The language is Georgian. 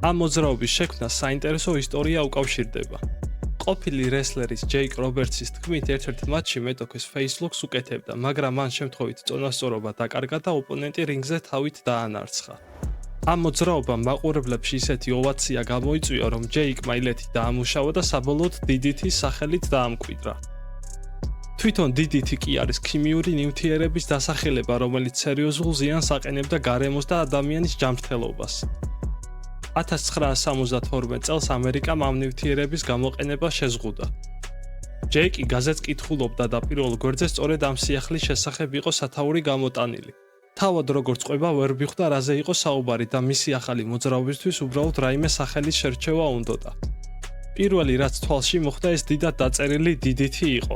ამ მოძრაობის შექმნას საინტერესო ისტორია უკავშირდება. ყოფილი რესლერის ჯეიკ რობერტსის თქმით, ერთ-ერთ მატჩში მეტოქეს ფეისლოკს უკეთებდა, მაგრამ მან შემთხვევით წონასწორობა დაკარგა და ოპონენტი რინგზე თავით დაანარცხა. ამ მოძრაობამ მაყურებლებში ისეთი ოვაცია გამოიწვია, რომ ჯეიკმა ილეთი დაამუშავა და საბოლოოდ DDT-ის სახელით დაამკვიდრა. თვითონ DDT კი არის ქიმიური ნივთიერების დასახელება, რომელიც სერიოზულ ზიანს აყენებდა გარემოს და ადამიანის ჯანმრთელობას. 1972 წელს ამერიკამ ამ ნივთიერების გამოყენება შეზღუდა. ჯეიკი გაზეთს კითხულობდა და პირველ გვერდზე სწორედ ამ სიახლის შესახებ იყო სათაური გამოტანილი. თავად როგორც ყვება ვერ მიხვდა რაზე იყო საუბარი და მისი ახალი მოძრაობისთვის უბრალოდ რაიმე სახელის შერჩევა უნდოდა. პირველი რაც თვალში მოხვდა ეს დიდად დაწერილი DDT იყო.